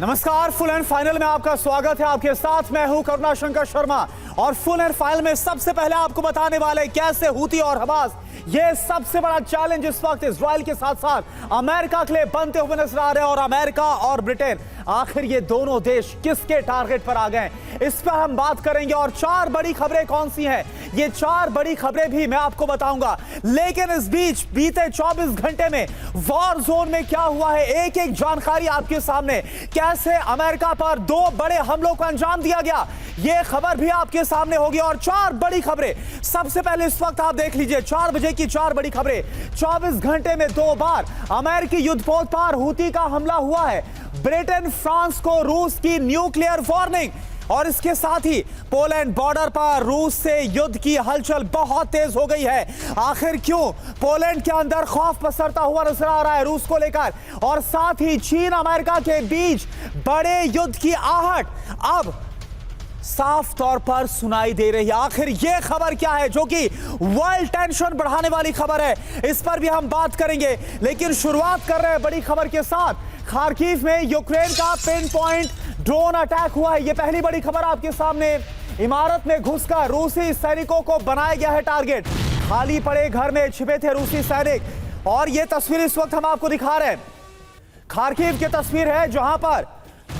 नमस्कार, full and final में आपका स्वागत है। आपके साथ मैं हूं करुणा शंकर शर्मा और फुल एंड फाइनल में सबसे पहले आपको बताने वाले कैसे हूती और हमास ये सबसे बड़ा चैलेंज इस वक्त इजराइल के साथ साथ अमेरिका के लिए बनते हुए नजर आ रहे हैं। और अमेरिका और ब्रिटेन आखिर ये दोनों देश किसके टारगेट पर आ गए, इस पर हम बात करेंगे। और चार बड़ी खबरें कौन सी हैं, ये चार बड़ी खबरें भी मैं आपको बताऊंगा। लेकिन इस बीच बीते 24 घंटे में वॉर जोन में क्या हुआ है, एक एक जानकारी आपके सामने। कैसे अमेरिका पर दो बड़े हमलों को अंजाम दिया गया, ये खबर भी आपके सामने होगी। और चार बड़ी खबरें सबसे पहले इस वक्त आप देख लीजिए, 4 बजे की चार बड़ी खबरें। 24 घंटे में 2 बार अमेरिकी युद्धपोत पर हूती का हमला हुआ है। ब्रिटेन फ्रांस को रूस की न्यूक्लियर वार्निंग। और इसके साथ ही पोलैंड बॉर्डर पर रूस से युद्ध की हलचल बहुत तेज हो गई है। आखिर क्यों? पोलैंड के अंदर खौफ पसरता हुआ नजर आ रहा है रूस को लेकर। और साथ ही चीन अमेरिका के बीच बड़े युद्ध की आहट अब साफ तौर पर सुनाई दे रही है। आखिर यह खबर क्या है जो कि वर्ल्ड टेंशन बढ़ाने वाली खबर है, इस पर भी हम बात करेंगे। लेकिन शुरुआत कर रहे हैं बड़ी खबर के साथ। खार्किव में यूक्रेन का पिन पॉइंट ड्रोन अटैक हुआ है, यह पहली बड़ी खबर आपके सामने। इमारत में घुसकर रूसी सैनिकों को बनाया गया है टारगेट। खाली पड़े घर में छिपे थे रूसी सैनिक। और यह तस्वीर इस वक्त हम आपको दिखा रहे हैं, खार्किव की तस्वीर है जहां पर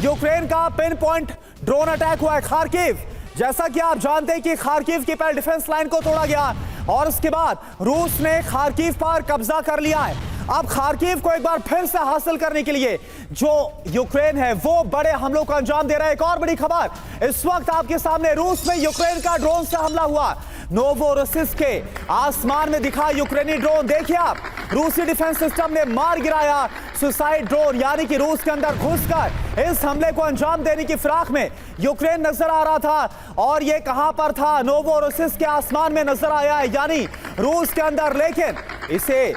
यूक्रेन का पिन पॉइंट ड्रोन अटैक हुआ है। खार्किव, जैसा कि आप जानते हैं कि खार्किव की पहले डिफेंस लाइन को तोड़ा गया और उसके बाद रूस ने खार्किव पर कब्जा कर लिया है। अब खार्किव को एक बार फिर से हासिल करने के लिए जो यूक्रेन है वो बड़े हमलों को अंजाम दे रहा है। एक और बड़ी खबर इस वक्त आपके सामने, रूस में यूक्रेन का ड्रोन से हमला हुआ। नोवोरोसिस्क के आसमान में दिखा यूक्रेनी ड्रोन। देखिए आप, रूसी डिफेंस सिस्टम ने मार गिराया सुसाइड ड्रोन, यानी कि रूस के अंदर घुसकर इस हमले को अंजाम देने की फिराक में यूक्रेन नजर आ रहा था। और ये कहां पर था? नोवोरोसिस्क के आसमान में नजर आया है, यानी रूस के अंदर। लेकिन इसे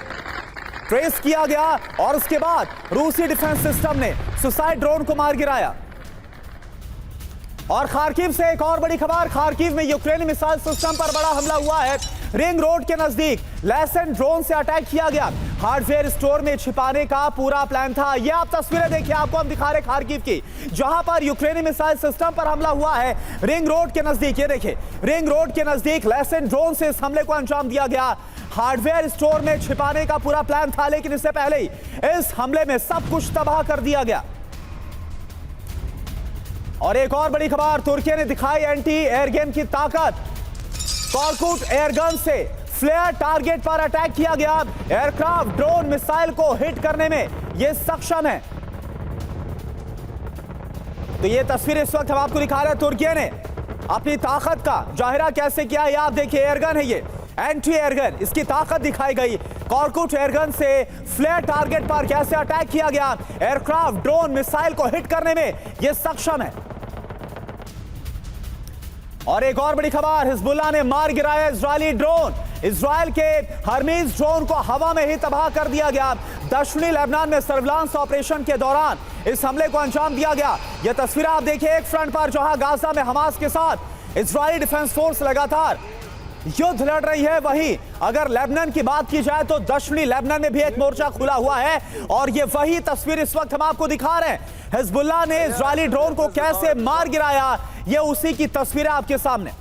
ट्रेस किया गया और उसके बाद रूसी डिफेंस सिस्टम ने सुसाइड ड्रोन को मार गिराया। और खार्किव से एक और बड़ी खबर, खार्किव में यूक्रेनी मिसाइल सिस्टम पर बड़ा हमला हुआ है। रिंग रोड के नजदीक लैसन ड्रोन से अटैक किया गया। हार्डवेयर स्टोर में छिपाने का पूरा प्लान था। ये आप तस्वीरें देखिए, आपको हम दिखा रहे खार्किव की, जहां पर यूक्रेनी मिसाइल सिस्टम पर हमला हुआ है रिंग रोड के नजदीक। ये देखिए, रिंग रोड के नजदीक लैसन ड्रोन से इस हमले को अंजाम दिया गया। हार्डवेयर स्टोर में छिपाने का पूरा प्लान था, लेकिन इससे पहले ही इस हमले में सब कुछ तबाह कर दिया गया। और एक और बड़ी खबर, तुर्की ने दिखाई एंटी एयरगन की ताकत। कॉर्कुट एयरगन से फ्लेयर टारगेट पर अटैक किया गया। एयरक्राफ्ट ड्रोन मिसाइल को हिट करने में यह सक्षम है। तो यह तस्वीर इस वक्त हम आपको दिखा रहे हैं। तुर्की ने अपनी ताकत का जाहिरा कैसे किया है, आप देखिए। एयरगन है ये, एंटी एयरगन, इसकी ताकत दिखाई गई। कॉर्कुट एयरगन से फ्लेयर टारगेट पर कैसे अटैक किया गया, एयरक्राफ्ट ड्रोन मिसाइल को हिट करने में यह सक्षम है। और एक और बड़ी खबर, हिजबुल्लाह ने मार गिराया इजरायली ड्रोन। इजराइल के हर्मीज ड्रोन को हवा में ही तबाह कर दिया गया। दक्षिणी लेबनान में सर्विलांस ऑपरेशन के दौरान इस हमले को अंजाम दिया गया। यह तस्वीर आप देखिए, एक फ्रंट पर जहां गाजा में हमास के साथ इजरायली डिफेंस फोर्स लगातार युद्ध लड़ रही है, वहीं अगर लेबनान की बात की जाए तो दक्षिणी लेबनान में भी एक मोर्चा खुला हुआ है। और ये वही तस्वीर इस वक्त हम आपको दिखा रहे हैं। हिजबुल्लाह ने इजरायली ड्रोन को कैसे मार गिराया, ये उसी की तस्वीर है आपके सामने।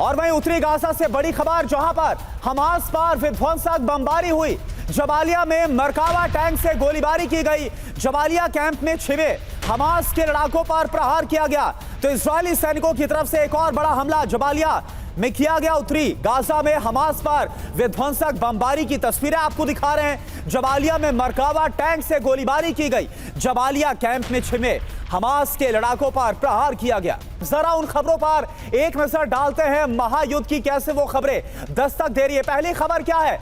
और वहीं उत्तरी गाजा से बड़ी खबर, जहां पर हमास पर विध्वंसक बमबारी हुई। जबालिया में मरकावा टैंक से गोलीबारी की गई। जबालिया कैंप में छिपे हमास के लड़ाकों पर प्रहार किया गया। तो इजरायली सैनिकों की तरफ से एक और बड़ा हमला जबालिया में किया गया। उत्तरी गाजा में हमास पर विध्वंसक बमबारी की तस्वीरें आपको दिखा रहे हैं। जबालिया में मरकावा टैंक से गोलीबारी की गई। जबालिया कैंप में छिपे हमास के लड़ाकों पर प्रहार किया गया। जरा उन खबरों पर एक नजर डालते हैं, महायुद्ध की कैसे वो खबरें दस्तक दे रही है। पहली खबर क्या है,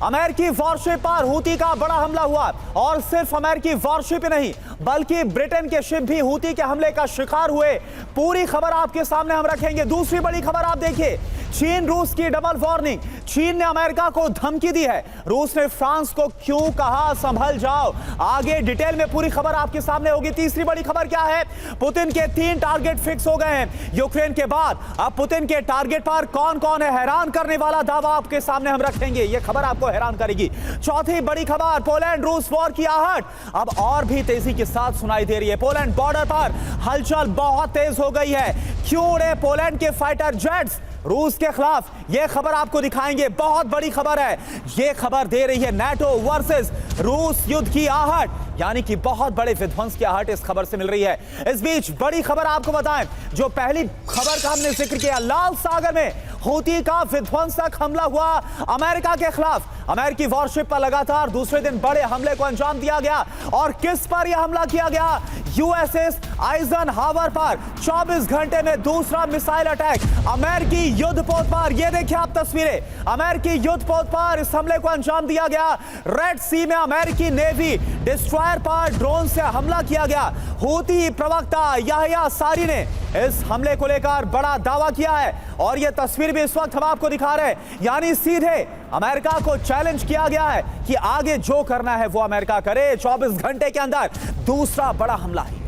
अमेरिकी वॉरशिप पर हूती का बड़ा हमला हुआ। और सिर्फ अमेरिकी वॉरशिप ही नहीं, बल्कि ब्रिटेन के शिप भी हूती के हमले का शिकार हुए। पूरी खबर आपके सामने हम रखेंगे। दूसरी बड़ी खबर आप देखिए, चीन रूस की डबल वार्निंग। चीन ने अमेरिका को धमकी दी है, रूस ने फ्रांस को क्यों कहा संभल जाओ। आगे डिटेल में पूरी खबर आपके सामने होगी। तीसरी बड़ी खबर क्या है, पुतिन के 3 टारगेट फिक्स हो गए हैं यूक्रेन के बाद। अब पुतिन के टारगेट पर कौन कौन है, हैरान करने वाला दावा आपके सामने हम रखेंगे, यह खबर आपको हैरान करेगी। चौथी बड़ी खबर, पोलैंड रूस वॉर की आहट अब और भी तेजी के साथ सुनाई दे रही है। पोलैंड बॉर्डर पर हलचल बहुत तेज हो गई है। क्यों उड़े पोलैंड के फाइटर जेट्स रूस के खिलाफ, यह खबर आपको दिखाएंगे। बहुत बड़ी खबर है, यह खबर दे रही है नाटो वर्सेस रूस युद्ध की आहट, यानी कि बहुत बड़े विध्वंस की आहट इस खबर से मिल रही है। इस बीच बड़ी खबर आपको बताएं, जो पहली खबर का हमने जिक्र किया, लाल सागर में हूती का विध्वंसक हमला हुआ अमेरिका के खिलाफ। अमेरिकी वॉरशिप पर लगातार दूसरे दिन बड़े हमले को अंजाम दिया गया। और किस पर यह हमला किया गया, यूएसएस आइजनहावर पर 24 घंटे में दूसरा मिसाइल अटैक अमेरिकी युद्धपोत पर। यह देखिए आप तस्वीरें, अमेरिकी युद्धपोत पर इस हमले को अंजाम दिया गया। रेड सी में अमेरिकी नेवी डिस्ट्रॉयर पर ड्रोन से हमला किया गया। हूती प्रवक्ता याहिया सारी ने इस हमले को लेकर बड़ा दावा किया है और यह तस्वीर भी इस वक्त हम आपको दिखा रहे हैं। यानी सीधे अमेरिका को चैलेंज किया गया है कि आगे जो करना है वो अमेरिका करे। 24 घंटे के अंदर दूसरा बड़ा हमला है।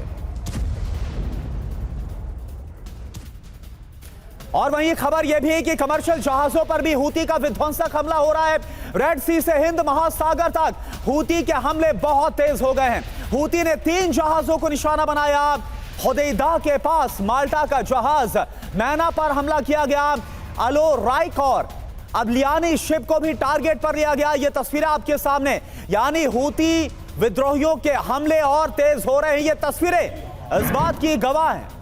और वहीं खबर यह भी है कि कमर्शियल जहाजों पर भी हूती का विध्वंसक हमला हो रहा है। रेड सी से हिंद महासागर तक हूती के हमले बहुत तेज हो गए हैं। हूती ने 3 जहाजों को निशाना बनाया। हुदैदा के पास माल्टा का जहाज मैना पर हमला किया गया। अलो राइक और अबलियानी शिप को भी टारगेट पर लिया गया। ये तस्वीरें आपके सामने, यानी हूती विद्रोहियों के हमले और तेज हो रहे हैं। ये तस्वीरें इस बात की गवाह हैं।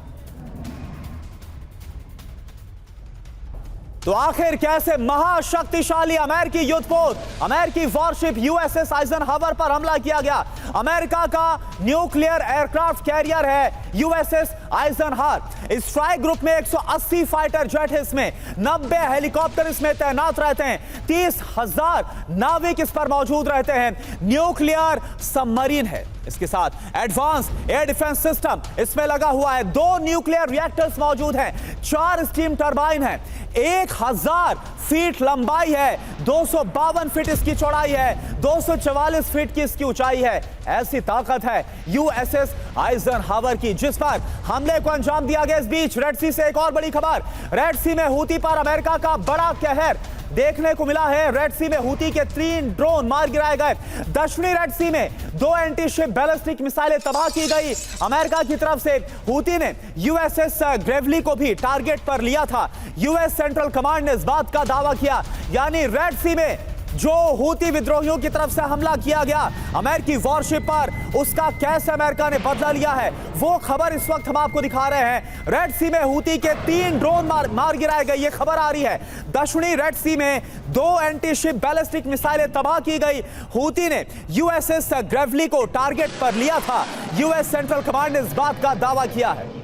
तो आखिर कैसे महाशक्तिशाली अमेरिकी युद्धपोत, अमेरिकी वॉरशिप यूएसएस आइजनहावर पर हमला किया गया। अमेरिका का न्यूक्लियर एयरक्राफ्ट कैरियर है यूएसएस आइजनहावर। इस स्ट्राइक ग्रुप में 180 फाइटर जेट है, इसमें 90 हेलीकॉप्टर इसमें तैनात रहते हैं। 30,000 नाविक इस पर मौजूद रहते हैं। न्यूक्लियर सबमरीन है, इसके साथ एडवांस एयर डिफेंस सिस्टम इसमें लगा हुआ है। 2 न्यूक्लियर रिएक्टर्स मौजूद हैं, 4 स्टीम टरबाइन है, 1000 फीट लंबाई है, 252 फीट इसकी चौड़ाई है, 244 फीट की इसकी ऊंचाई है। ऐसी ताकत है यूएसएस आइजनहावर की, जिस पर हमले को अंजाम दिया गया। इस बीच रेड सी से एक और बड़ी खबर, रेड सी में हूती पर अमेरिका का बड़ा कहर देखने को मिला है। रेड सी में हूती के 3 ड्रोन मार गिराए गए। दक्षिणी रेड सी में 2 एंटी शिप बैलिस्टिक मिसाइलें तबाह की गई अमेरिका की तरफ से। हूती ने यूएसएस ग्रेवली को भी टारगेट पर लिया था। यूएस सेंट्रल कमांड ने इस बात का दावा किया, यानी रेड सी में जो हूती विद्रोहियों की तरफ से हमला किया गया अमेरिकी वॉरशिप पर, उसका कैसे अमेरिका ने बदला लिया है, वो खबर इस वक्त हम आपको दिखा रहे हैं। रेड सी में हूती के 3 ड्रोन मार गिराए गए, ये खबर आ रही है। दक्षिणी रेड सी में 2 एंटी शिप बैलिस्टिक मिसाइलें तबाह की गई। हूती ने यूएसएस ग्रेवली को टारगेट पर लिया था। यूएस सेंट्रल कमांड ने इस बात का दावा किया है।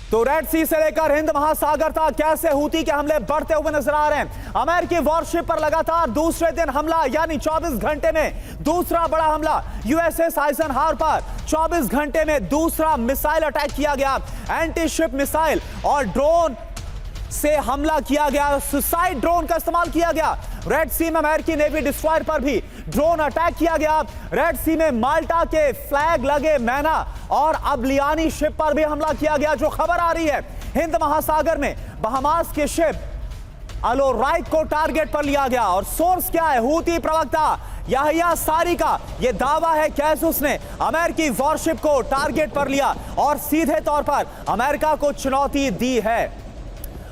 तो रेड सी से लेकर हिंद महासागर तक कैसे हूती के हमले बढ़ते हुए नजर आ रहे हैं। अमेरिकी वॉरशिप पर लगातार दूसरे दिन हमला, यानी 24 घंटे में दूसरा बड़ा हमला यूएसएस आइजनहावर पर। 24 घंटे में दूसरा मिसाइल अटैक किया गया, एंटी शिप मिसाइल और ड्रोन से हमला किया गया। सुसाइड ड्रोन का इस्तेमाल किया गया। रेड सी में अमेरिकी नेवी डिस्ट्रॉयर पर भी ड्रोन अटैक किया गया। रेड सी में माल्टा के फ्लैग लगे मैना और अबलियानी शिप पर भी हमला किया गया। जो खबर आ रही है, हिंद महासागर में बहामास के शिप अलो राइक को टारगेट पर लिया गया। और सोर्स क्या है, हूती प्रवक्ता याहिया सारी का यह दावा है कैसे उसने अमेरिकी वॉरशिप को टारगेट पर लिया और सीधे तौर पर अमेरिका को चुनौती दी है।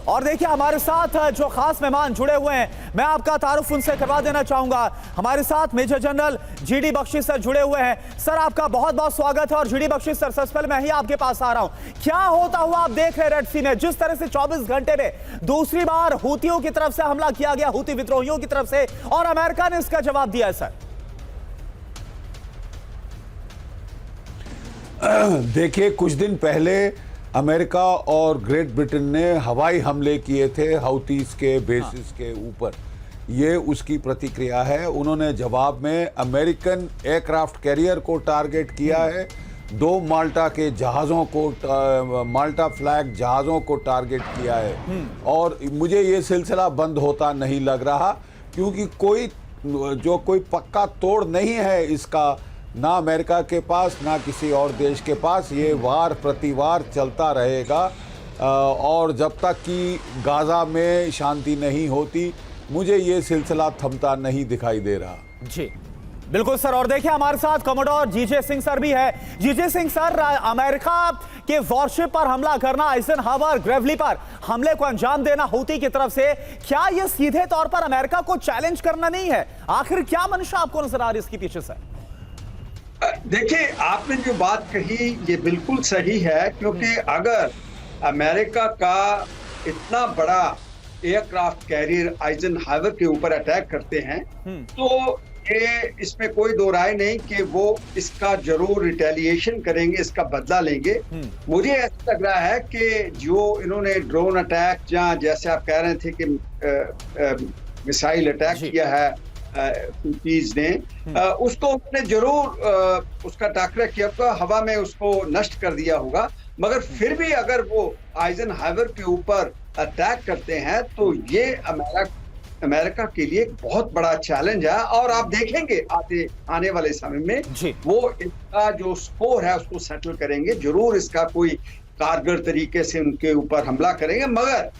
और देखिए हमारे साथ जो खास मेहमान जुड़े हुए हैं, मैं आपका तारुफ उनसे करवा देना चाहूंगा। हमारे साथ major general GD Bakshi sir जुड़े हुए हैं। सर आपका बहुत बहुत स्वागत है। और जीडी बख्शी सर, सबसे पहले मैं ही आपके पास आ रहा हूं, क्या होता हुआ आप देख रहे हैं रेड सी में, जिस तरह से 24 घंटे में दूसरी बार हूतियों की तरफ से हमला किया गया, हूती विद्रोहियों की तरफ से, और अमेरिका ने इसका जवाब दिया है। सर देखिए, कुछ दिन पहले अमेरिका और ग्रेट ब्रिटेन ने हवाई हमले किए थे हौतीस के बेसिस के ऊपर। ये उसकी प्रतिक्रिया है। उन्होंने जवाब में अमेरिकन एयरक्राफ्ट कैरियर को टारगेट किया है, 2 माल्टा के जहाज़ों को, माल्टा फ्लैग जहाज़ों को टारगेट किया है। और मुझे ये सिलसिला बंद होता नहीं लग रहा, क्योंकि कोई पक्का तोड़ नहीं है इसका, ना अमेरिका के पास ना किसी और देश के पास। ये वार प्रतिवार चलता रहेगा और जब तक कि गाज़ा में शांति नहीं होती, मुझे ये सिलसिला थमता नहीं दिखाई दे रहा। जी बिल्कुल सर। और देखिए हमारे साथ कमोडोर जीजे सिंह सर भी है। जीजे सिंह सर, अमेरिका के वॉरशिप पर हमला करना, आइजनहावर ग्रेवली पर हमले को अंजाम देना हूती की तरफ से, क्या यह सीधे तौर पर अमेरिका को चैलेंज करना नहीं है? आखिर क्या मंशा आपको नजर आ रही है इसके पीछे से? देखिए, आपने जो बात कही ये बिल्कुल सही है, क्योंकि अगर अमेरिका का इतना बड़ा एयरक्राफ्ट कैरियर आइजनहावर के ऊपर अटैक करते हैं तो ये इसमें कोई दो राय नहीं कि वो इसका जरूर रिटेलिएशन करेंगे, इसका बदला लेंगे। मुझे ऐसा लग रहा है कि जो इन्होंने ड्रोन अटैक, जहाँ जैसे आप कह रहे थे कि मिसाइल अटैक किया है हुतीज ने, उसको उन्होंने जरूर उसका टाकरा किया होगा, हवा में उसको नष्ट कर दिया होगा। मगर फिर भी अगर वो आइजनहावर के ऊपर अटैक करते हैं तो ये अमेरिका के लिए एक बहुत बड़ा चैलेंज है। और आप देखेंगे आने वाले समय में वो इसका जो स्कोर है उसको सेटल करेंगे, जरूर इसका कोई कारगर तरीके से उनके ऊपर हमला करेंगे। मगर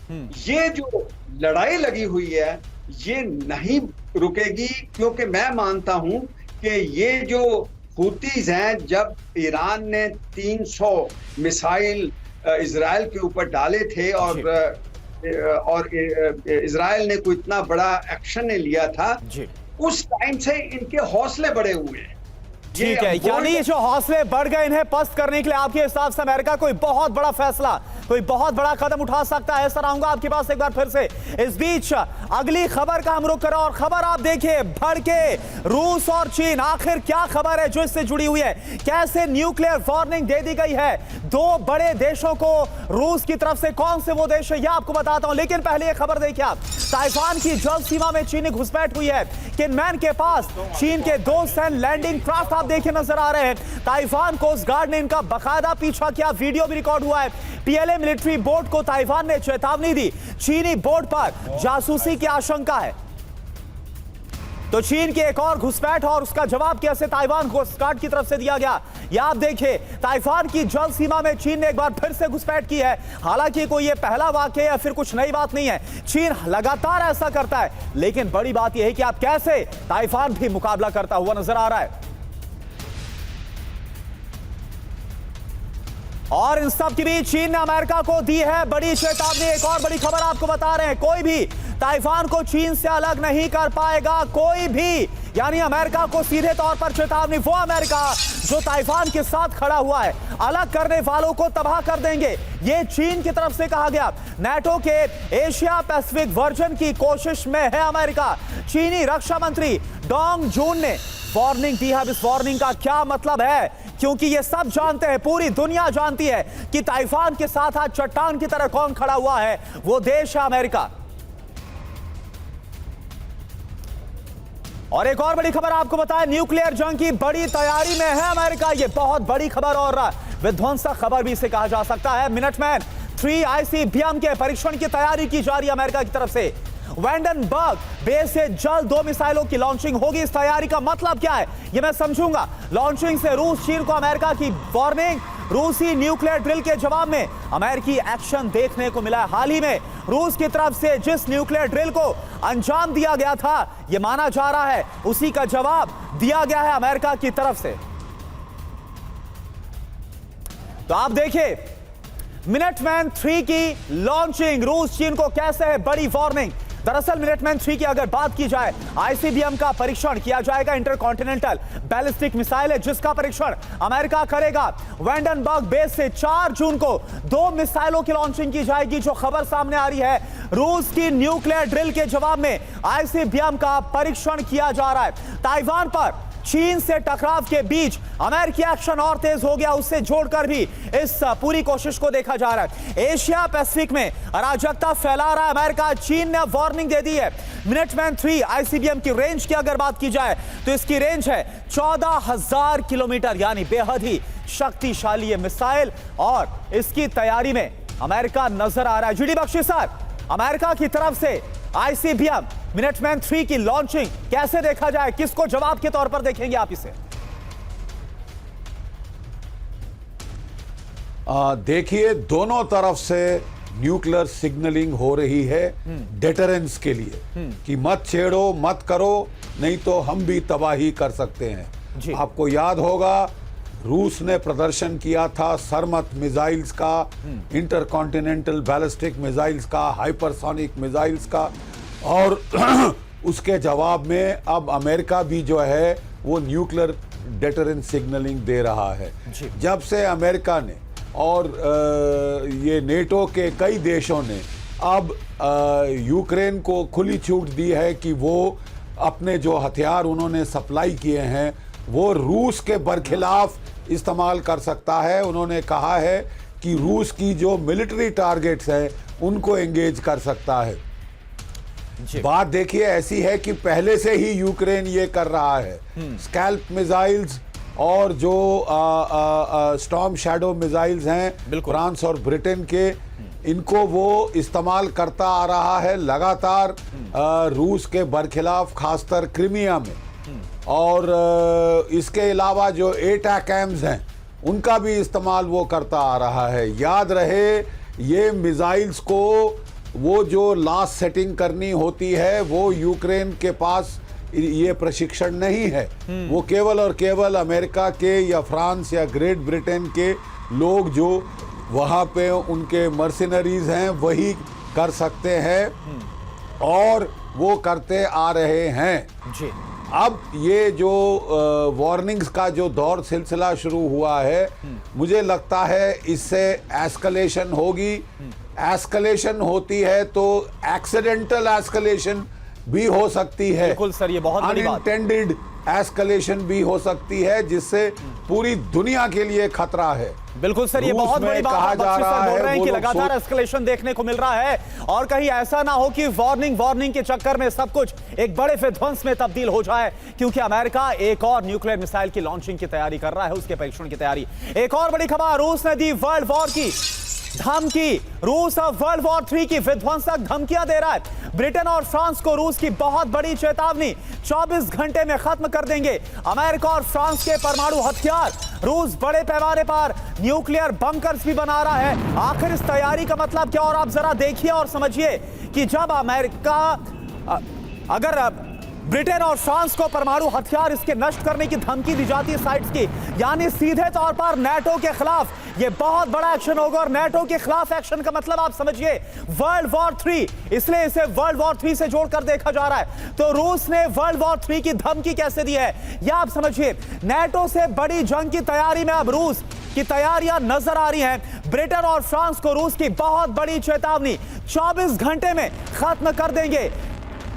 ये जो लड़ाई लगी हुई है ये नहीं रुकेगी, क्योंकि मैं मानता हूं कि ये जो हुतीज हैं, जब ईरान ने 300 मिसाइल इजराइल के ऊपर डाले थे और इजराइल ने कोई इतना बड़ा एक्शन नहीं लिया था, उस टाइम से इनके हौसले बढ़े हुए हैं। ठीक है, यानी ये जो हौसले बढ़ गए इन्हें पस्त करने के लिए आपके हिसाब से अमेरिका कोई बहुत बड़ा फैसला, कोई बहुत बड़ा कदम उठा सकता है? सर आऊंगा आपके पास एक बार फिर से। इस बीच अगली खबर का हम रुख करें, और खबर आप देखिए, भड़के रूस और चीन। आखिर क्या खबर है जो इससे जुड़ी हुई है? कैसे न्यूक्लियर वार्निंग दे दी गई है दो बड़े देशों को रूस की तरफ से? कौन से वो देश है ये आपको बताता हूं, लेकिन पहले ये खबर देखिए आप। ताइवान की जल सीमा में चीनी घुसपैठ हुई है। किनमैन के पास चीन के 2 सैन्य लैंडिंग क्राफ्ट आप देखिए नजर आ रहे हैं। ताइवान कोस्ट गार्ड ने इनका बाकायदा पीछा किया, वीडियो भी रिकॉर्ड हुआ है। पीएलए मिलिट्री बोट को ताइवान ने चेतावनी दी, चीनी बोट पर जासूसी की आशंका है। तो चीन की एक और घुसपैठ और उसका जवाब कैसे ताइवान कोस्ट गार्ड की तरफ से दिया गया, यह आप देखिए। ताइवान की जल सीमा में चीन ने एक बार फिर से घुसपैठ की है। हालांकि कोई ये पहला वाकया या फिर कुछ नई बात नहीं है, चीन लगातार ऐसा करता है। लेकिन बड़ी बात यह है कि आप कैसे ताइवान भी मुकाबला करता हुआ नजर आ रहा है। और इन सब के बीच चीन ने अमेरिका को दी है बड़ी चेतावनी। एक और बड़ी खबर आपको बता रहे हैं, कोई भी ताइवान को चीन से अलग नहीं कर पाएगा, कोई भी। यानी अमेरिका को सीधे तौर पर चेतावनी, वो अमेरिका जो ताइवान के साथ खड़ा हुआ है, अलग करने वालों को तबाह कर देंगे, ये चीन की तरफ से कहा गया। नाटो के एशिया पैसिफिक वर्जन की कोशिश में है अमेरिका। चीनी रक्षा मंत्री डोंग जून ने वार्निंग दी है। इस वार्निंग का क्या मतलब है? क्योंकि ये सब जानते हैं, पूरी दुनिया जानती है कि ताइवान के साथ आज चट्टान की तरह कौन खड़ा हुआ है, वो देश है अमेरिका। और एक और बड़ी खबर आपको बताएं, न्यूक्लियर जंग की बड़ी तैयारी में है अमेरिका। ये बहुत बड़ी खबर और विध्वंसक खबर भी इसे कहा जा सकता है। मिनटमैन 3 ICBM के परीक्षण की तैयारी की जा रही है अमेरिका की तरफ से। वैंडनबर्ग बेस से जल्द 2 मिसाइलों की लॉन्चिंग होगी। इस तैयारी का मतलब क्या है ये मैं समझूंगा। लॉन्चिंग से रूस चीन को अमेरिका की वार्निंग, रूसी न्यूक्लियर ड्रिल के जवाब में अमेरिकी एक्शन देखने को मिला है। हाल ही में रूस की तरफ से जिस न्यूक्लियर ड्रिल को अंजाम दिया गया था, यह माना जा रहा है उसी का जवाब दिया गया है अमेरिका की तरफ से। तो आप देखिए, मिनटमैन 3 की लॉन्चिंग, रूस चीन को कैसे है बड़ी वार्निंग। दरअसल मिनटमैन 3 की अगर बात की जाए, ICBM का परीक्षण किया जाएगा। इंटरकॉन्टिनेंटल बैलिस्टिक मिसाइल है जिसका परीक्षण अमेरिका करेगा। वैंडनबर्ग बेस से 4 जून को 2 मिसाइलों की लॉन्चिंग की जाएगी। जो खबर सामने आ रही है, रूस की न्यूक्लियर ड्रिल के जवाब में ICBM का परीक्षण किया जा रहा है। ताइवान पर चीन से टकराव के बीच अमेरिकी एक्शन और तेज हो गया, उससे जोड़कर भी इस पूरी कोशिश को देखा जा रहा है। एशिया पैसिफिक में अराजकता फैला रहा है अमेरिका। चीन ने वार्निंग दे दी है। मिनटमैन 3 आईसीबीएम की रेंज की अगर बात की जाए तो इसकी रेंज है 14,000 किलोमीटर, यानी बेहद ही शक्तिशाली ये मिसाइल, और इसकी तैयारी में अमेरिका नजर आ रहा है। जीडी बख्शी सर, अमेरिका की तरफ से आईसीबीएम मिनटमैन 3 की लॉन्चिंग कैसे देखा जाए, किसको जवाब के तौर पर देखेंगे आप इसे? देखिए, दोनों तरफ से न्यूक्लियर सिग्नलिंग हो रही है डेटरेंस के लिए कि मत छेड़ो, मत करो, नहीं तो हम भी तबाही कर सकते हैं। आपको याद होगा, रूस ने प्रदर्शन किया था सरमत मिसाइल्स का, इंटरकॉन्टिनेंटल बैलिस्टिक मिसाइल्स का, हाइपरसोनिक मिसाइल्स का, और उसके जवाब में अब अमेरिका भी जो है वो न्यूक्लियर डेटरेंस सिग्नलिंग दे रहा है। जब से अमेरिका ने और ये नेटो के कई देशों ने अब यूक्रेन को खुली छूट दी है कि वो अपने जो हथियार उन्होंने सप्लाई किए हैं वो रूस के बरखिलाफ इस्तेमाल कर सकता है। उन्होंने कहा है कि रूस की जो मिलिट्री टारगेट्स हैं उनको एंगेज कर सकता है। बात देखिए ऐसी है कि पहले से ही यूक्रेन ये कर रहा है। स्कैल्प मिसाइल्स और जो स्टॉर्म शैडो मिसाइल्स हैं फ्रांस और ब्रिटेन के, इनको वो इस्तेमाल करता आ रहा है लगातार रूस के बरखिलाफ, खासकर क्रीमिया में। और इसके अलावा जो एटैकम्स हैं उनका भी इस्तेमाल वो करता आ रहा है। याद रहे, ये मिसाइल्स को वो जो लास्ट सेटिंग करनी होती है वो यूक्रेन के पास ये प्रशिक्षण नहीं है। वो केवल और केवल अमेरिका के या फ्रांस या ग्रेट ब्रिटेन के लोग जो वहाँ पे उनके मर्सिनरीज हैं वही कर सकते हैं, और वो करते आ रहे हैं। अब ये जो वार्निंग्स का जो दौर सिलसिला शुरू हुआ है, मुझे लगता है इससे एस्केलेशन होगी। एस्केलेशन होती है तो एक्सीडेंटल एस्केलेशन भी हो सकती है, बिल्कुल सर, ये बहुत बड़ी बात। अनइंटेंडेड एस्केलेशन भी हो सकती है, जिससे पूरी दुनिया के लिए खतरा है। बिल्कुल सर, ये बहुत बड़ी बात कहा जा रहा बोल रहे है हैं कि लगातार एस्केलेशन देखने को मिल रहा है, और कहीं ऐसा ना हो कि वार्निंग के चक्कर में सब कुछ एक बड़े विध्वंस में तब्दील हो जाए, क्योंकि अमेरिका एक और न्यूक्लियर मिसाइल की लॉन्चिंग की तैयारी कर रहा है, उसके परीक्षण की तैयारी। एक और बड़ी खबर, रूस ने दी वर्ल्ड वॉर की धमकी। रूस अब वर्ल्ड वॉर 3 की विध्वंसक धमकियां दे रहा है। ब्रिटेन और फ्रांस को रूस की बहुत बड़ी चेतावनी, 24 घंटे में खत्म कर देंगे अमेरिका और फ्रांस के परमाणु हथियार। रूस बड़े पैमाने पर न्यूक्लियर बंकर्स भी बना रहा है। आखिर इस तैयारी का मतलब क्या, और आप जरा देखिए और समझिए कि जब अमेरिका अगर ब्रिटेन और फ्रांस को परमाणु हथियार इसके नष्ट करने की धमकी दी जाती है साइट्स की, यानी सीधे तौर पर नेटो के खिलाफ ये बहुत बड़ा एक्शन होगा। और नेटो के खिलाफ एक्शन का मतलब आप समझिए वर्ल्ड वॉर 3, इसलिए इसे वर्ल्ड वॉर 3 से जोड़कर देखा जा रहा है। तो रूस ने वर्ल्ड वॉर 3 की धमकी कैसे दी है, यह आप समझिए। नेटो से बड़ी जंग की तैयारी में अब रूस की तैयारियां नजर आ रही हैं। ब्रिटेन और फ्रांस को रूस की बहुत बड़ी चेतावनी, 24 घंटे में खत्म कर देंगे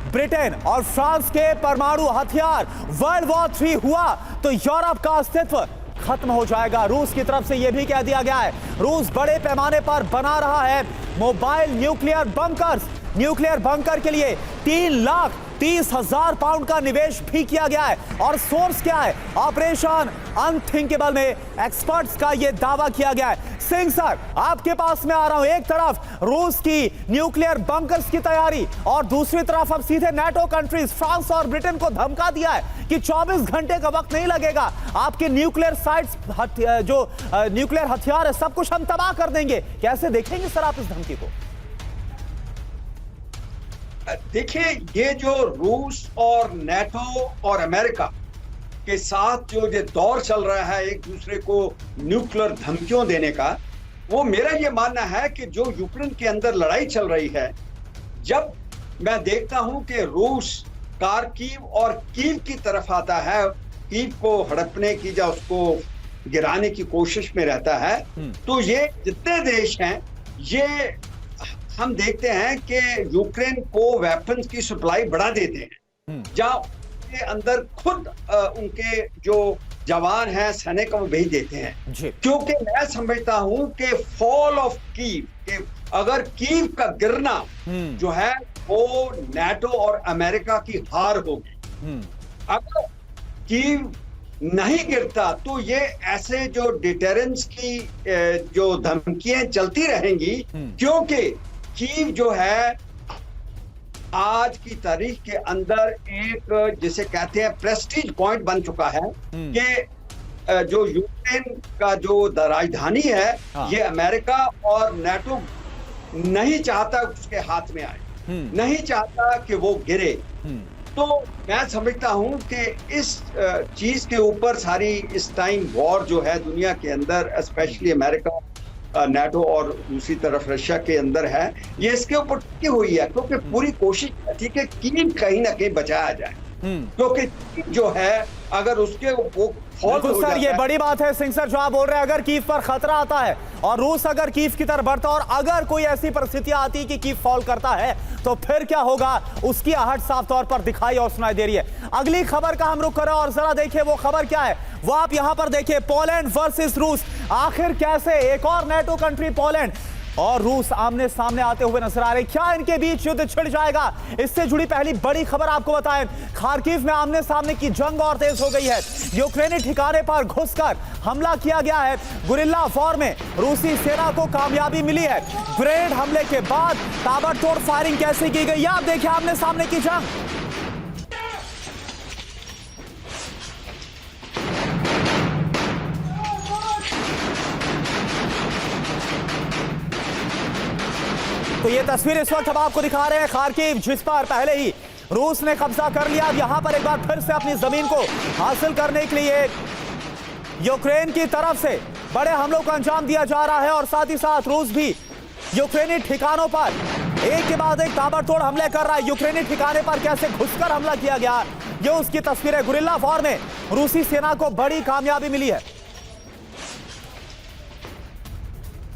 ब्रिटेन और फ्रांस के परमाणु हथियार। वर्ल्ड वॉर 3 हुआ तो यूरोप का अस्तित्व खत्म हो जाएगा। रूस की तरफ से यह भी कह दिया गया है, रूस बड़े पैमाने पर बना रहा है mobile nuclear bunkers. Nuclear bunker के लिए 3,30,000 पाउंड का निवेश भी किया गया है। और सोर्स क्या है, ऑपरेशन अनथिंकेबल में एक्सपर्ट्स का यह दावा किया गया है। सिंह सर, आपके पास मैं आ रहा हूं। एक तरफ रूस की न्यूक्लियर बंकर्स की तैयारी, और दूसरी तरफ अब सीधे नेटो कंट्रीज फ्रांस और ब्रिटेन को धमका दिया है कि 24 घंटे का वक्त नहीं लगेगा, आपके न्यूक्लियर साइट्स, जो न्यूक्लियर हथियार है, सब कुछ हम तबाह कर देंगे। कैसे देखेंगे सर आप इस धमकी को? देखिए, ये जो रूस और नेटो और अमेरिका के साथ जो ये दौर चल रहा है एक दूसरे को न्यूक्लियर धमकियों देने का, वो मेरा ये मानना है कि जो यूक्रेन के अंदर लड़ाई चल रही है, जब मैं देखता हूं कि रूस कारकीव और कीव की तरफ आता है, कीव को हड़पने की या उसको गिराने की कोशिश में रहता है, तो ये जितने देश हैं ये हम देखते हैं कि यूक्रेन को वेपन्स की सप्लाई बढ़ा देते हैं। जहां के अंदर खुद उनके जो जवान हैं सैनिक वो भेज देते हैं जी। क्योंकि मैं समझता हूं कि फॉल ऑफ कीव के अगर कीव का गिरना जो है वो नाटो और अमेरिका की हार होगी। अगर कीव नहीं गिरता तो ये ऐसे जो डिटेरेंस की जो धमकियां चलती रहेंगी, क्योंकि कीव जो है आज की तारीख के अंदर एक जिसे कहते हैं प्रेस्टीज पॉइंट बन चुका है कि जो यूक्रेन का जो राजधानी है ये अमेरिका और नाटो नहीं चाहता उसके हाथ में आए, नहीं चाहता कि वो गिरे। तो मैं समझता हूं कि इस चीज के ऊपर सारी इस टाइम वॉर जो है दुनिया के अंदर स्पेशली अमेरिका नाटो और दूसरी तरफ रशिया के अंदर है, ये इसके ऊपर टिकी हुई है क्योंकि पूरी कोशिश थी कि कीव कहीं ना कहीं बचाया जाए, क्योंकि जो है अगर उसके वो बिल्कुल सर, ये बड़ी बात है सिंह सर जो आप बोल रहे हैं। अगर कीव पर खतरा आता है और रूस अगर कीव की तरफ बढ़ता और अगर कोई ऐसी परिस्थितियां आती कि कीव फॉल करता है तो फिर क्या होगा, उसकी आहट साफ तौर पर दिखाई और सुनाई दे रही है। अगली खबर का हम रुख करें और जरा देखिए वो खबर क्या है, वो आप यहां पर देखिए। पोलैंड वर्सेस रूस, आखिर कैसे एक और नेटो कंट्री पोलैंड और रूस आमने सामने आते हुए नजर आ रहे, क्या इनके बीच युद्ध छिड़ जाएगा? इससे जुड़ी पहली बड़ी खबर आपको बताएं, खार्किव में आमने सामने की जंग और तेज हो गई है। यूक्रेनी ठिकाने पर घुसकर हमला किया गया है। गुरिल्ला वॉर में रूसी सेना को कामयाबी मिली है। ग्रेनेड हमले के बाद ताबड़तोड़ फायरिंग कैसे की गई, आप देखिए आमने सामने की जंग। तो ये तस्वीर इस वक्त हम आपको दिखा रहे हैं खार्किव, जिस पर पहले ही रूस ने कब्जा कर लिया। अब यहां पर एक बार फिर से अपनी जमीन को हासिल करने के लिए यूक्रेन की तरफ से बड़े हमलों को अंजाम दिया जा रहा है और साथ ही साथ रूस भी यूक्रेनी ठिकानों पर एक के बाद एक ताबड़तोड़ हमले कर रहा है। यूक्रेनी ठिकाने पर कैसे घुसकर हमला किया गया, ये उसकी तस्वीर है। गुरिल्ला वॉर में रूसी सेना को बड़ी कामयाबी मिली है।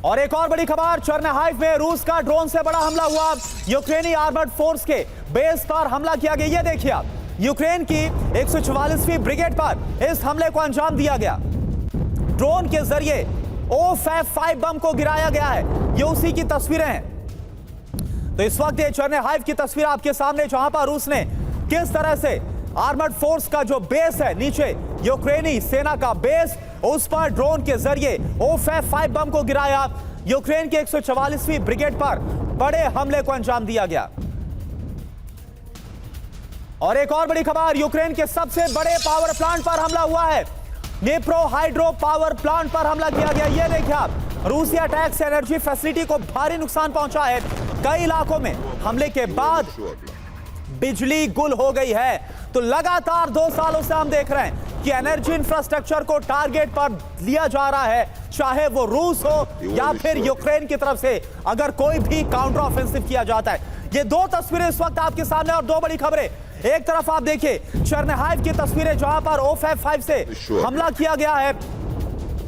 और एक और बड़ी खबर, चेरनिहाइव में रूस का ड्रोन से बड़ा हमला हुआ। यूक्रेनी आर्मर्ड फोर्स के बेस पर हमला किया गया। ये देखिए आप, यूक्रेन की 144वीं ब्रिगेड पर इस हमले को अंजाम दिया गया। ड्रोन के जरिए O-5 बम को गिराया गया है। ये उसी की तस्वीरें हैं। तो इस वक्त ये चेरनिहाइव की तस्वीर आपके सामने, जहां पर रूस ने किस तरह से आर्मर्ड फोर्स का जो बेस है नीचे, यूक्रेनी सेना का बेस, उस पर ड्रोन के जरिए O-5 बम को गिराया। यूक्रेन की 144वीं ब्रिगेड पर बड़े हमले को अंजाम दिया गया। और एक और बड़ी खबर, यूक्रेन के सबसे बड़े पावर प्लांट पर हमला हुआ है। नेप्रो हाइड्रो पावर प्लांट पर हमला किया गया। यह देखिए आप, रूसी अटैक से एनर्जी फैसिलिटी को भारी नुकसान पहुंचा है। कई इलाकों में हमले के बाद बिजली गुल हो गई है। तो लगातार 2 सालों से हम देख रहे हैं कि एनर्जी इंफ्रास्ट्रक्चर को टारगेट पर लिया जा रहा है, चाहे वो रूस हो या फिर यूक्रेन की तरफ से अगर कोई भी काउंटर ऑफेंसिव किया जाता है। ये 2 तस्वीरें इस वक्त आपके सामने और 2 बड़ी खबरें। एक तरफ आप देखिए चेरनिहाइव की तस्वीरें, जहां पर O-5 से हमला किया गया है,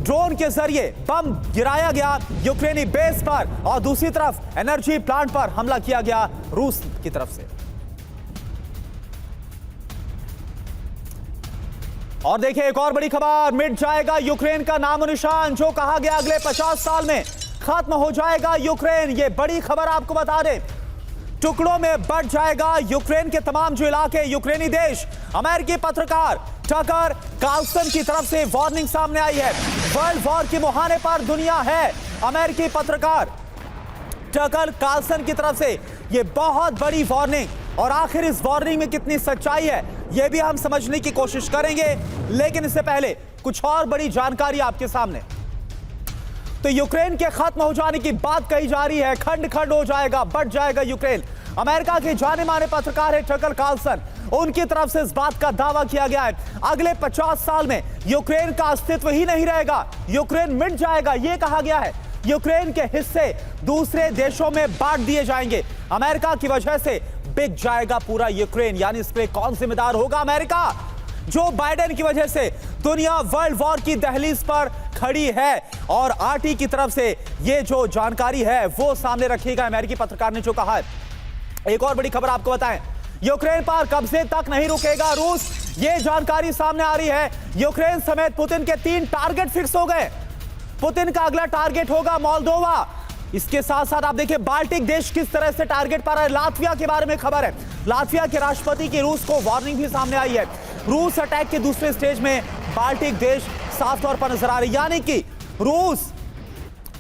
ड्रोन के जरिए बम गिराया गया यूक्रेनी बेस पर, और दूसरी तरफ एनर्जी प्लांट पर हमला किया गया रूस की तरफ से। और देखिए एक और बड़ी खबर, मिट जाएगा यूक्रेन का नामो निशान। जो कहा गया अगले 50 साल में खत्म हो जाएगा यूक्रेन, ये बड़ी खबर आपको बता दें। टुकड़ों में बंट जाएगा यूक्रेन के तमाम जो इलाके, यूक्रेनी देश। अमेरिकी पत्रकार टकर कार्लसन की तरफ से वार्निंग सामने आई है। वर्ल्ड वॉर के मुहाने पर दुनिया है। अमेरिकी पत्रकार टकर कार्लसन की तरफ से ये बहुत बड़ी वार्निंग, और आखिर इस वार्निंग में कितनी सच्चाई है यह भी हम समझने की कोशिश करेंगे। लेकिन इससे पहले कुछ और बड़ी जानकारी आपके सामने। तो यूक्रेन के खत्म हो जाने की बात कही जा रही है, खंड खंड हो जाएगा, बट जाएगा यूक्रेन। अमेरिका के जाने माने पत्रकार है टकर कार्लसन, उनकी तरफ से इस बात का दावा किया गया है अगले 50 साल में यूक्रेन का अस्तित्व ही नहीं रहेगा, यूक्रेन मिट जाएगा। यह कहा गया है यूक्रेन के हिस्से दूसरे देशों में बांट दिए जाएंगे। अमेरिका की वजह से बिक जाएगा पूरा यूक्रेन, यानी इस पे कौन जिम्मेदार होगा? अमेरिका। जो बाइडेन की वजह से दुनिया वर्ल्ड वॉर की दहलीज पर खड़ी है, और आरटी की तरफ से ये जो जानकारी है वो सामने रखिएगा। अमेरिकी पत्रकार ने जो कहा है। एक और बड़ी खबर आपको बताएं, यूक्रेन पर कब्जे तक नहीं रुकेगा रूस, ये जानकारी सामने आ रही है। यूक्रेन समेत पुतिन के 3 टारगेट फिक्स हो गए। पुतिन का अगला टारगेट होगा मोल्दोवा। इसके साथ साथ आप देखिए बाल्टिक देश किस तरह से टारगेट पर है। लातविया के बारे में खबर है, लातविया के राष्ट्रपति की रूस को वार्निंग भी सामने आई है। रूस अटैक के दूसरे स्टेज में बाल्टिक देश साफ तौर पर नजर आ रहे, यानी कि रूस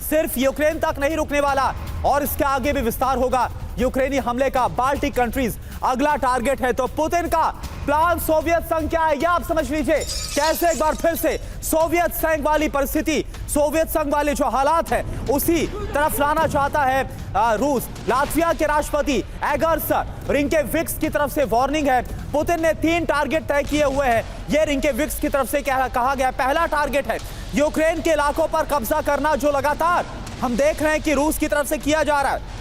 सिर्फ यूक्रेन तक नहीं रुकने वाला और इसके आगे भी विस्तार होगा यूक्रेनी हमले का। बाल्टिक कंट्रीज अगला टारगेट है। तो पुतिन का प्लान सोवियत संघ क्या है, यह आप समझ लीजिए। कैसे एक बार फिर से सोवियत संघ वाली परिस्थिति, सोवियत संघ वाले जो हालात है उसी तरफ लाना चाहता है रूस। लातविया के राष्ट्रपति एगर्स रिंकेविक्स की तरफ से वार्निंग है। पुतिन ने 3 टारगेट तय किए हुए हैं। यह रिंकेविक्स की तरफ से कहा गया। पहला टारगेट है यूक्रेन के इलाकों पर कब्जा करना, जो लगातार हम देख रहे हैं कि रूस की तरफ से किया जा रहा है।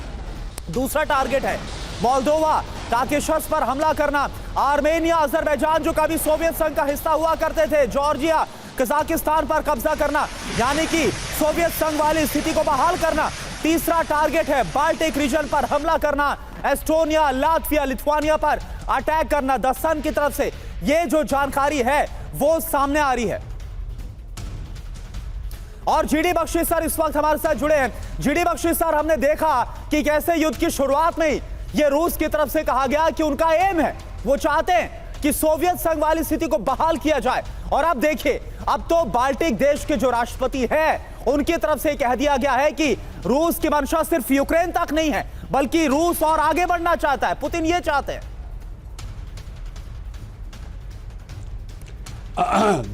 दूसरा टारगेट है मोल्दोवा, काकेशस पर हमला करना। आर्मेनिया, अजरबैजान जो कभी सोवियत संघ का हिस्सा हुआ करते थे, जॉर्जिया, कजाकिस्तान पर कब्जा करना, यानी कि सोवियत संघ वाली स्थिति को बहाल करना। तीसरा टारगेट है बाल्टिक रीजन पर हमला करना, एस्टोनिया, लातविया, लिथुआनिया पर अटैक करना द सन की तरफ से। यह जो जानकारी है वो सामने आ रही है। और जीडी बख्शी सर इस वक्त हमारे साथ जुड़े हैं। जीडी बख्शी सर, हमने देखा कि कैसे युद्ध की शुरुआत में ही ये रूस की तरफ से कहा गया कि उनका एम है, वो चाहते हैं कि सोवियत संघ वाली स्थिति को बहाल किया जाए। और अब देखिए, अब तो बाल्टिक देश के जो राष्ट्रपति हैं उनकी तरफ से कह दिया गया है कि रूस की मंशा सिर्फ यूक्रेन तक नहीं है, बल्कि रूस और आगे बढ़ना चाहता है। पुतिन ये चाहते हैं।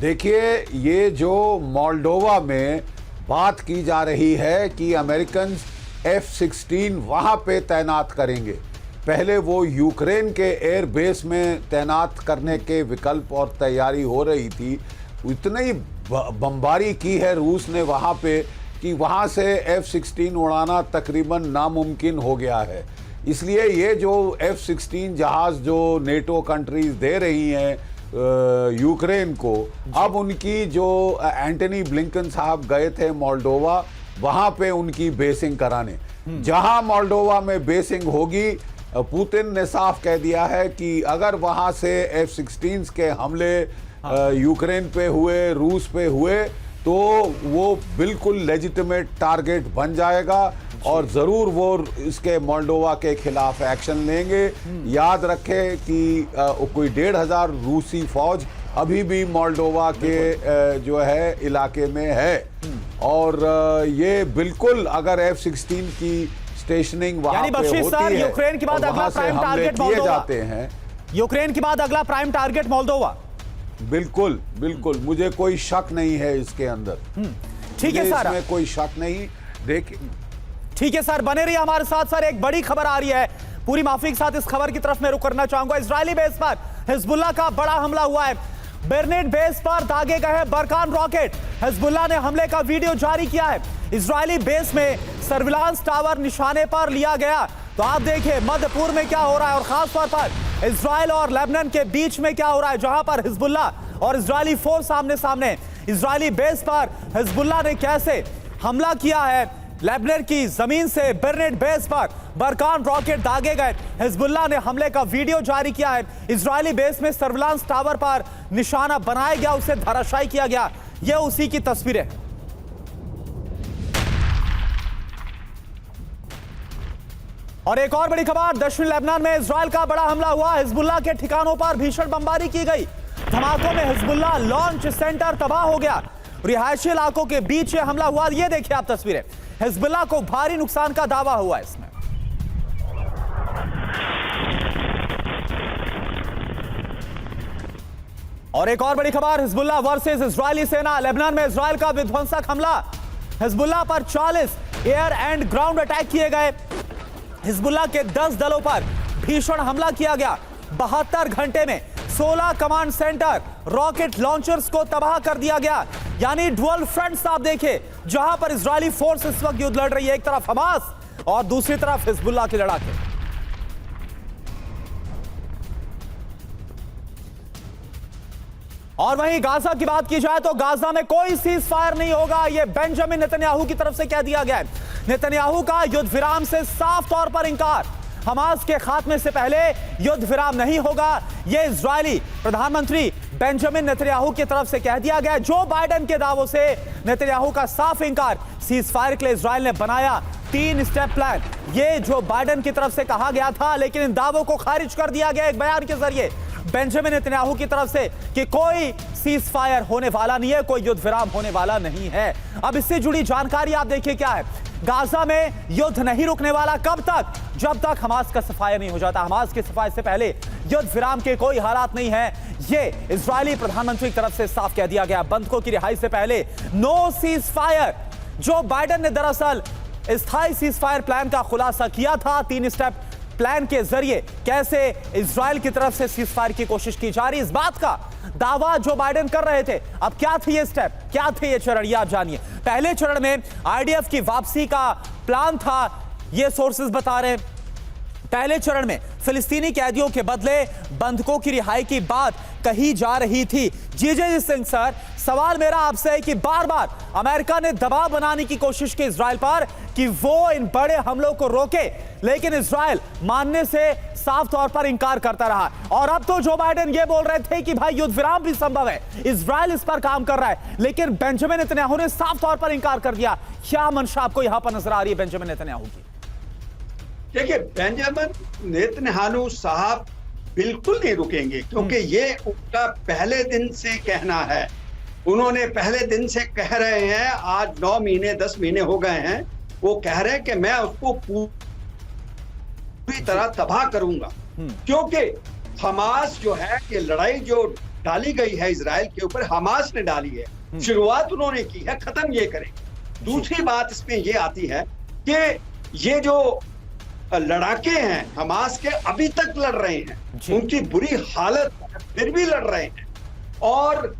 देखिए, ये जो मोल्डोवा में बात की जा रही है कि अमेरिकन F-16 वहां पे तैनात करेंगे, पहले वो यूक्रेन के एयर बेस में तैनात करने के विकल्प और तैयारी हो रही थी। इतनी बमबारी की है रूस ने वहां पे कि वहां से F-16 उड़ाना तकरीबन नामुमकिन हो गया है। इसलिए ये जो F-16 जहाज जो नेटो कंट्रीज दे रही हैं यूक्रेन को, अब उनकी जो एंटनी ब्लिंकन साहब गए थे मोल्डोवा, वहां पे उनकी बेसिंग कराने। जहां मोल्डोवा में बेसिंग होगी, पुतिन ने साफ कह दिया है कि अगर वहां से F-16 के हमले यूक्रेन पे हुए, रूस पे हुए, तो वो बिल्कुल लेजिटिमेट टारगेट बन जाएगा और ज़रूर वो इसके मोल्डोवा के खिलाफ एक्शन लेंगे। याद रखें कि कोई 1,500 रूसी फौज अभी भी मोल्डोवा के जो है इलाके में है। और ये बिल्कुल अगर F-16 की स्टेशनिंग वहां पे होती है, यूक्रेन के बाद अगला प्राइम टारगेट किए जाते हैं। यूक्रेन के बाद अगला प्राइम टारगेट मोल्दोवा। बिल्कुल बिल्कुल, मुझे कोई शक नहीं है इसके अंदर। ठीक है सर, इसमें कोई शक नहीं। देखिए, ठीक है सर, बने रहिए हमारे साथ। सर, एक बड़ी खबर आ रही है, पूरी माफी के साथ इस खबर की तरफ मैं रुक करना चाहूंगा। इजरायली बेस पर हिजबुल्लाह का बड़ा हमला हुआ है। बेरनेट बेस पर दागे गए हैं बरकान रॉकेट। हिजबुल्लाह ने हमले का वीडियो जारी किया है। इजरायली बेस में सर्विलांस टावर निशाने पर लिया गया। तो आप देखिए मध्य पूर्व में क्या हो रहा है और खास तौर पर इजराइल और लेबनान के बीच में क्या हो रहा है, जहां पर हिजबुल्लाह और इजरायली फोर्स सामने सामने। इजरायली बेस पर हिजबुल्लाह ने कैसे हमला किया है, लेबनान की जमीन से बेरनेट बेस पर बरकान रॉकेट दागे गए। हिजबुल्लाह ने हमले का वीडियो जारी किया है। इजरायली बेस में सर्विलांस टावर पर निशाना बनाया गया, उसे धराशायी किया गया। यह उसी की तस्वीरें। और एक और बड़ी खबर, दक्षिण लेबनान में इजराइल का बड़ा हमला हुआ। हिजबुल्लाह के ठिकानों पर भीषण बमबारी की गई। धमाकों में हिजबुल्लाह लॉन्च सेंटर तबाह हो गया। रिहायशी इलाकों के बीच ये हमला हुआ। ये देखिए आप तस्वीरें। हिजबुल्लाह को भारी नुकसान का दावा हुआ इसमें। और एक और बड़ी खबर, हिजबुल्लाह वर्सेस इजरायली सेना। लेबनान में इजराइल का विध्वंसक हमला। हिजबुल्लाह पर 40 एयर एंड ग्राउंड अटैक किए गए। हिजबुल्लाह के 10 दलों पर भीषण हमला किया गया। 72 घंटे में 16 कमांड सेंटर, रॉकेट लॉन्चर्स को तबाह कर दिया गया। यानी डुअल फ्रंट्स आप देखें, जहां पर इजरायली फोर्स इस वक्त युद्ध लड़ रही है। एक तरफ हमास और दूसरी तरफ हिजबुल्लाह के लड़ाके। और वहीं गाजा की बात की जाए तो गाजा में कोई सीज फायर नहीं होगा, यह बेंजामिन नेतन्याहू की तरफ से कह दिया गया है। नेतन्याहू का युद्ध विराम से साफ तौर पर इंकार। हमास के खात्मे से पहले युद्ध विराम नहीं होगा। यह इजरायली प्रधानमंत्री बेंजामिन नेतन्याहू की तरफ से कह दिया गया। जो बाइडेन के दावों से नेतन्याहू का साफ इंकार। सीज फायर के लिए इजराइल ने बनाया 3 स्टेप प्लान। ये जो बाइडेन की तरफ से कहा गया था, लेकिन इन दावों को खारिज कर दिया गया एक बयान के जरिए बेंजामिन नेतन्याहू की तरफ से कि कोई सीज फायर होने वाला नहीं है, कोई युद्ध विराम होने वाला नहीं है। अब इससे जुड़ी जानकारी आप देखिए क्या है। गाजा में युद्ध नहीं रुकने वाला कब तक? जब तक हमास का सफाया नहीं हो जाता। हमास के सफाये से पहले युद्ध विराम के कोई हालात नहीं है। यह इजरायली प्रधानमंत्री की तरफ से साफ कह दिया गया। बंधकों की रिहाई से पहले नो सीज फायर। जो बाइडेन ने दरअसल स्थायी सीज फायर प्लान का खुलासा किया था 3 स्टेप प्लान के जरिए कैसे इजराइल की तरफ से सीज फायर की कोशिश की जा रही, इस बात का दावा जो बाइडेन कर रहे थे। अब क्या थे ये स्टेप, क्या थे ये चरण, ये आप जानिए। पहले चरण में आईडीएफ की वापसी का प्लान था, ये सोर्सेज बता रहे हैं। पहले चरण में फिलिस्तीनी कैदियों के बदले बंधकों की रिहाई की बात कही जा रही थी। जी सिंह सर, सवाल मेरा आपसे है कि बार बार अमेरिका ने दबाव बनाने की कोशिश की इजराइल पर कि वो इन बड़े हमलों को रोके, लेकिन इजराइल मानने से साफ तौर पर इंकार करता रहा। और अब तो जो बाइडेन ये बोल रहे थे कि भाई युद्ध विराम भी संभव है, इजराइल इस पर काम कर रहा है, लेकिन बेंजामिन नेतन्याहू ने साफ तौर पर इंकार कर दिया। क्या मंशा आपको यहां पर नजर आ रही है बेंजामिन नेतन्याहू की? देखिए, बेंजामिन नेतन्याहू साहब बिल्कुल नहीं रुकेंगे, क्योंकि ये उनका पहले दिन से कहना है। उन्होंने पहले दिन से कह रहे हैं, आज 9 महीने 10 महीने हो गए हैं, वो कह रहे हैं कि मैं उसको पूरी तरह तबाह करूंगा। क्योंकि हमास जो है, ये लड़ाई जो डाली गई है इजराइल के ऊपर, हमास ने डाली है। शुरुआत उन्होंने की है, खत्म ये करेंगे। दूसरी बात इसमें ये आती है कि ये जो लड़ाके हैं हमास के, अभी तक लड़ रहे हैं, उनकी बुरी हालत है, फिर भी लड़ रहे हैं। और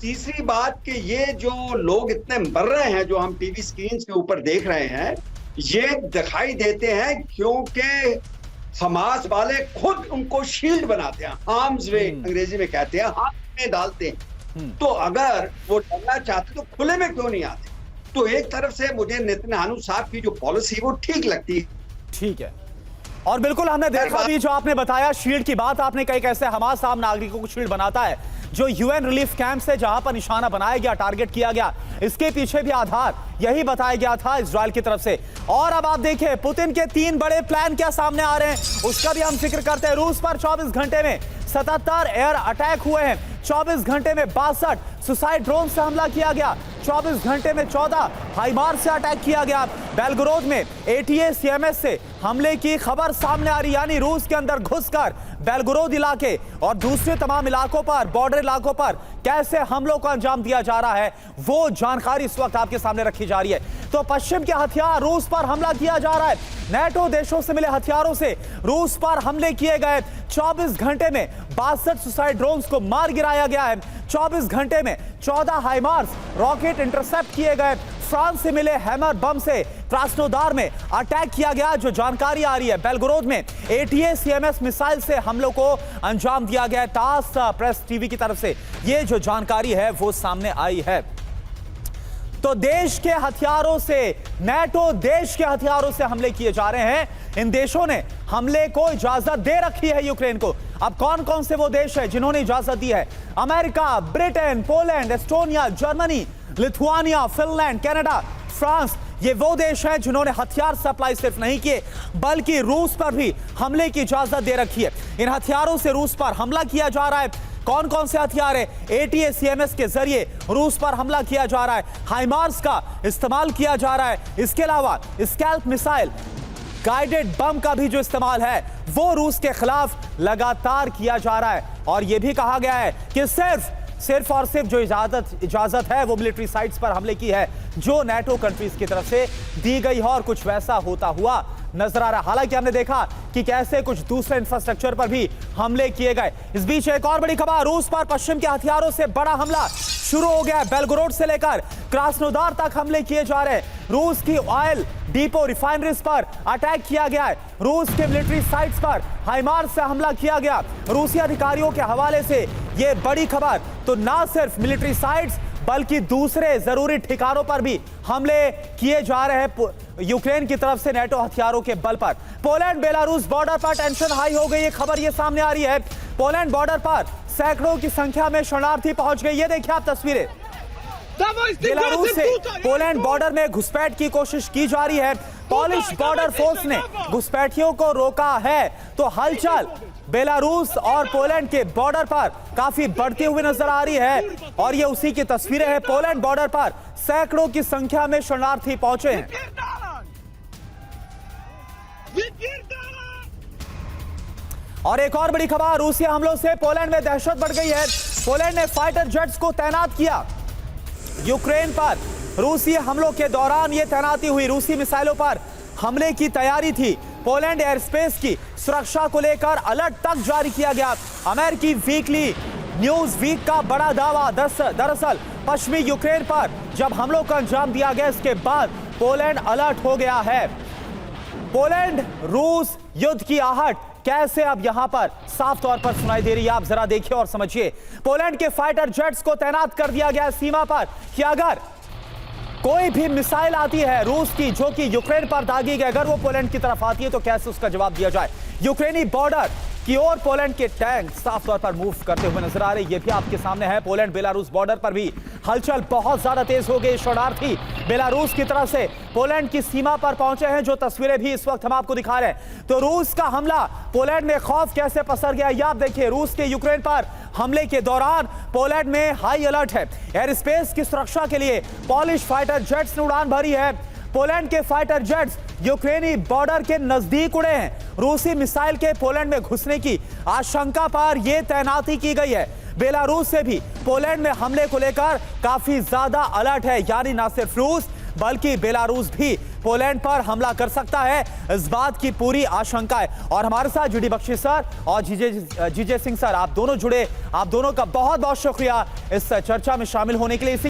तीसरी बात कि ये जो लोग इतने मर रहे हैं, जो हम टीवी स्क्रीन के ऊपर देख रहे हैं, ये दिखाई देते हैं क्योंकि हमास वाले खुद उनको शील्ड बनाते हैं, आर्म्स वे अंग्रेजी में कहते हैं, हाथ में डालते हैं। तो अगर वो डरना चाहते तो खुले में क्यों नहीं आते? तो एक तरफ से मुझे नेतन्याहू साहब की जो पॉलिसी वो ठीक लगती है। ठीक है, और बिल्कुल हमने देखा भी, जो आपने बताया शील्ड की बात आपने कही, कैसे हमास आम नागरिकों को शील्ड बनाता है। जो यूएन रिलीफ कैंप से जहां पर निशाना बनाया गया, टारगेट किया गया, इसके पीछे भी आधार यही बताया गया था इजराइल की तरफ से। और अब आप देखिए पुतिन के 3 बड़े प्लान क्या सामने आ रहे हैं, उसका भी हम जिक्र करते हैं। रूस पर 24 घंटे में 77 एयर अटैक हुए हैं। 24 घंटे में 62 सुसाइड ड्रोन से हमला किया गया। 24 घंटे में 14 हाइमार्स से अटैक किया गया। बेलगोरोद में ATACMS से हमले की खबर सामने आ रही, यानी रूस के अंदर घुसकर बेलगोरोद इलाके और दूसरे तमाम इलाकों पर, बॉर्डर इलाकों पर कैसे हमलों को अंजाम दिया जा रहा है, वो जानकारी इस वक्त आपके सामने रखी जा रही है। तो पश्चिम के हथियार, रूस पर हमला किया जा रहा है। नेटो देशों से मिले हथियारों से रूस पर हमले किए गए। 24 घंटे में 62 सुसाइड ड्रोन्स को मार गिराया गया है। 24 घंटे में 14 हाइमार्स रॉकेट इंटरसेप्ट किए गए। फ्रांस से मिले हैमर बम से क्रास्नोदार में अटैक किया गया। जो जानकारी आ रही है, बेलगोरोद में ATACMS मिसाइल से हमलों को अंजाम दिया गया। तास प्रेस टीवी की तरफ से ये जो जानकारी है वो सामने आई है। तो देश के हथियारों से, नेटो देश के हथियारों से हमले किए जा रहे हैं। इन देशों ने हमले को इजाजत दे रखी है यूक्रेन को। अब कौन कौन से वो देश है जिन्होंने इजाजत दी है? America, Britain, Poland, Estonia, Germany, Lithuania, Finland, Canada, France, ये वो देश हैं जिन्होंने हथियार सप्लाई सिर्फ नहीं किए बल्कि रूस पर भी हमले की इजाजत दे रखी है। इन हथियारों से रूस पर हमला किया जा रहा है। कौन कौन से हथियार है? ATACMS के जरिए रूस पर हमला किया जा रहा है। हाइमार्स का इस्तेमाल किया जा रहा है। इसके अलावा स्कैल्प मिसाइल, गाइडेड बम का भी जो इस्तेमाल है वो रूस के खिलाफ लगातार किया जा रहा है। और यह भी कहा गया है कि सिर्फ और सिर्फ जो इजाजत है वो मिलिट्री साइट्स पर हमले की है जो नेटो कंट्रीज की तरफ से दी गई है, और कुछ वैसा होता हुआ नजर आ रहा है। हालांकि हमने देखा कि कैसे कुछ दूसरे इंफ्रास्ट्रक्चर पर भी हमले किए गए। इस बीच एक और बड़ी खबर, रूस पर पश्चिम के हथियारों से बड़ा हमला शुरू हो गया है। बेलगोरोड से लेकर क्रास्नोदार तक हमले किए जा रहे हैं। रूस की ऑयल डिपो, रिफाइनरीज पर अटैक किया गया है। रूस के मिलिट्री साइट्स पर हाइमार्स से हमला किया गया। रूसी अधिकारियों के हवाले से यह बड़ी खबर। तो ना सिर्फ मिलिट्री साइट्स बल्कि दूसरे जरूरी ठिकानों पर भी हमले किए जा रहे हैं यूक्रेन की तरफ से नेटो हथियारों के बल पर। पोलैंड बेलारूस बॉर्डर पर टेंशन हाई हो गई, ये खबर ये सामने आ रही है। पोलैंड बॉर्डर पर सैकड़ों की संख्या में शरणार्थी पहुंच गए। ये देखिए आप तस्वीरें, बेलारूस से पोलैंड बॉर्डर में घुसपैठ की कोशिश की जा रही है। पॉलिश बॉर्डर फोर्स ने घुसपैठियों को रोका है, तो हलचल बेलारूस और पोलैंड के बॉर्डर पर काफी बढ़ती हुई नजर आ रही है। और ये उसी की तस्वीरें हैं, पोलैंड बॉर्डर पर सैकड़ों की संख्या में शरणार्थी पहुंचे हैं। और एक और बड़ी खबर, रूसी हमलों से पोलैंड में दहशत बढ़ गई है। पोलैंड ने फाइटर जेट्स को तैनात किया यूक्रेन पर। रूसी हमलों के दौरान यह तैनाती हुई, रूसी मिसाइलों पर हमले की तैयारी थी। पोलैंड एयर स्पेस की सुरक्षा को लेकर अलर्ट तक जारी किया गया। अमेरिकी वीकली न्यूज वीक का बड़ा दावा, दरअसल पश्चिमी यूक्रेन पर जब हमलों को अंजाम दिया गया, इसके बाद पोलैंड अलर्ट हो गया है। पोलैंड रूस युद्ध की आहट कैसे अब यहां पर साफ तौर पर सुनाई दे रही है, आप जरा देखिए और समझिए। पोलैंड के फाइटर जेट्स को तैनात कर दिया गया सीमा पर कि अगर कोई भी मिसाइल आती है रूस की जो कि यूक्रेन पर दागी गई, अगर वो पोलैंड की तरफ आती है तो कैसे उसका जवाब दिया जाए। यूक्रेनी बॉर्डर की ओर पोलैंड के टैंक साफ तौर पर मूव करते हुए नजर आ रहे हैं, ये भी आपके सामने है। पोलैंड बेलारूस बॉर्डर पर भी हलचल बहुत ज्यादा तेज हो गई। शरणार्थी बेलारूस की तरफ से पोलैंड की सीमा पर पहुंचे हैं, जो तस्वीरें भी इस वक्त हम आपको दिखा रहे हैं। तो रूस का हमला, पोलैंड में खौफ कैसे पसर गया, ये आप देखिए। रूस के यूक्रेन पर हमले के दौरान पोलैंड में हाई अलर्ट है। एयर स्पेस की सुरक्षा के लिए पॉलिश फाइटर जेट्स ने उड़ान भरी है। पोलैंड के फाइटर जेट्स यूक्रेनी बॉर्डर के नजदीक उड़े हैं। रूसी मिसाइल के पोलैंड में घुसने की आशंका पर यह तैनाती की गई है। बेलारूस से भी पोलैंड में हमले को लेकर काफी ज्यादा अलर्ट है, यानी ना सिर्फ रूस बल्कि बेलारूस भी पोलैंड पर हमला कर सकता है, इस बात की पूरी आशंका है। और हमारे साथ जीडी बख्शी सर और जीजे सिंह सर, आप दोनों जुड़े, आप दोनों का बहुत बहुत शुक्रिया इस चर्चा में शामिल होने के लिए।